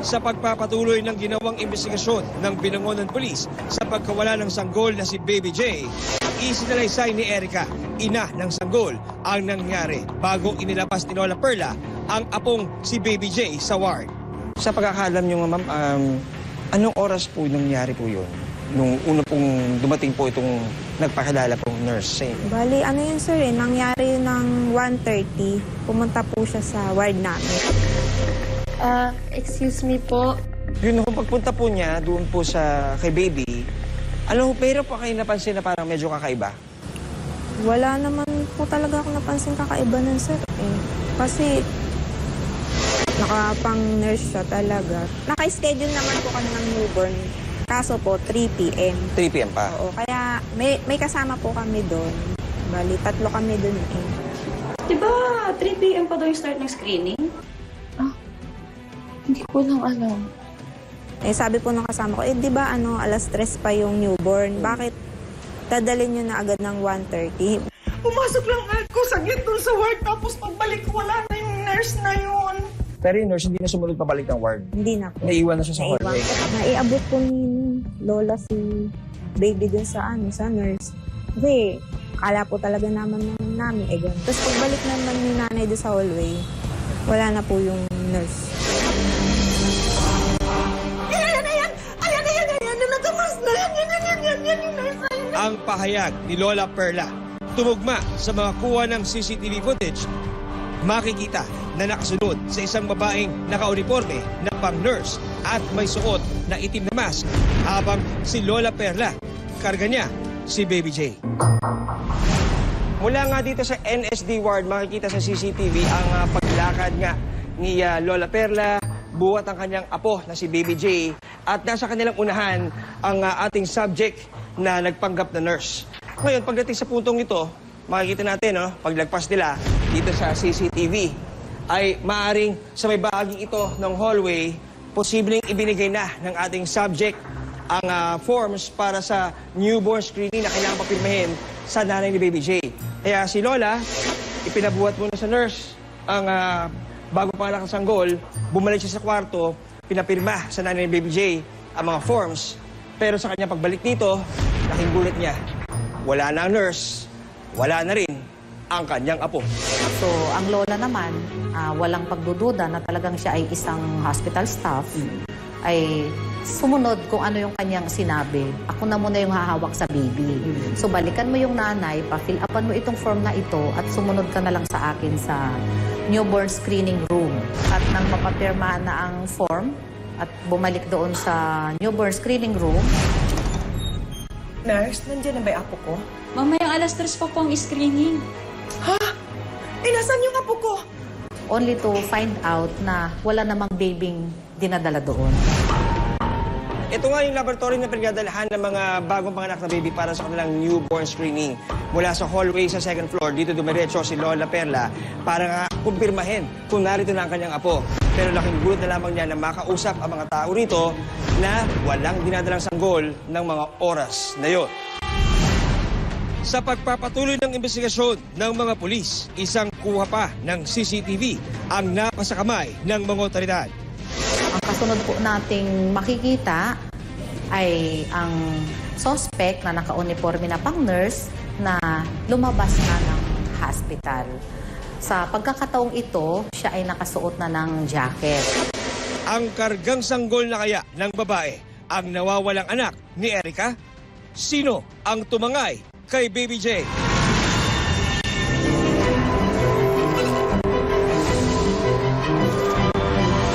Sa pagpapatuloy ng ginawang investigasyon ng Binangonan Police sa pagkawala ng sanggol na si Baby J, isinalaysay ni Erica, ina ng sanggol, ang nangyari bago inilabas ni Lola Perla ang apong si Baby J sa ward. Sa pagkakaalam nyo, ma'am, anong oras po nangyari po yun? Nung una pong dumating po itong nagpakilala pong nurse sa inyo? Bali, ano yun sir nangyari ng 1:30, pumunta po siya sa ward namin. Excuse me po. Yun, kung pagpunta po niya doon po sa kay Baby, pero po kayo napansin na parang medyo kakaiba? Wala naman po talaga ako napansin kakaiba nun sir Kasi nakapang-nurse siya talaga. Naka-schedule naman po kami ng newborn. Kaso po, 3 p.m. 3 p.m. pa? Oo, kaya may kasama po kami doon. Bali, 3 kami doon Diba 3 p.m. pa daw yung start ng screening? Hindi ko lang alam. Sabi po ng kasama ko, di ba alas 3 pa yung newborn? Bakit dadalhin nyo na agad ng 1:30? Pumasok lang ako saglit dun sa ward, tapos pagbalik wala na yung nurse na yun. Pero yung nurse hindi na sumunod pabalik ng ward. Hindi na po. Naiwan na siya sa hallway. Naiabot po ni Lola si Baby dun sa nurse. Kasi akala po talaga namin ganun. Tapos pagbalik naman ni nanay dun sa hallway, wala na po yung nurse. Ang pahayag ni Lola Perla tumugma sa mga kuha ng CCTV footage. Makikita na nakasunod sa isang babaeng nakauniforme na pang-nurse at may suot na itim na mask habang si Lola Perla, karga niya si Baby J. Mula nga dito sa NSD ward, makikita sa CCTV ang paglakad nga ni Lola Perla, buhat ang kanyang apo na si Baby J, at nasa kanilang unahan ang ating subject na nagpanggap na nurse. Ngayon, pagdating sa puntong ito, makikita natin, paglagpas nila dito sa CCTV, ay maaring sa may bahaging ito ng hallway, posibleng ibinigay na ng ating subject ang forms para sa newborn screening na kailangan papirmahin sa nanay ni Baby J. Kaya si Lola, ipinabuhat muna sa nurse ang bago panganak ng sanggol, bumalik siya sa kwarto, pinapirma sa nanay ni Baby J ang mga forms. Pero sa kanya pagbalik dito, laking gulat niya. Wala na ang nurse, wala na rin ang kanyang apo. So, ang lola naman, walang pagdududa na talagang siya ay isang hospital staff, ay sumunod kung ano yung kanyang sinabi. Ako na muna yung hahawak sa baby. So, balikan mo yung nanay, pa-fill upan mo itong form na ito at sumunod ka na lang sa akin sa newborn screening room. At nang mapapirmahan na ang form at bumalik doon sa newborn screening room. Nurse, nandiyan na ba yung apo ko? Mamayang alas 3 pa po ang screening. Ha? Nasaan yung apo ko? Only to find out na wala namang babing dinadala doon. Ito nga yung laboratory na pinagdadalahan ng mga bagong panganak na baby para sa kanilang newborn screening. Mula sa hallway sa second floor, dito dumiretso si Lola Perla para nga kumpirmahin kung narito na ang kanyang apo. Pero laking gulat na lamang niya na makausap ang mga tao rito na walang dinadalang sanggol ng mga oras na yon. Sa pagpapatuloy ng investigasyon ng mga pulis, isang kuha pa ng CCTV ang napasa kamay ng mga otoridad. Ang kasunod po nating makikita ay ang suspect na naka-uniforme na pang-nurse na lumabas na ng hospital. Sa pagkakataong ito, siya ay nakasuot na ng jacket. Ang kargang sanggol na kaya ng babae ang nawawalang anak ni Erica? Sino ang tumangay kay Baby J?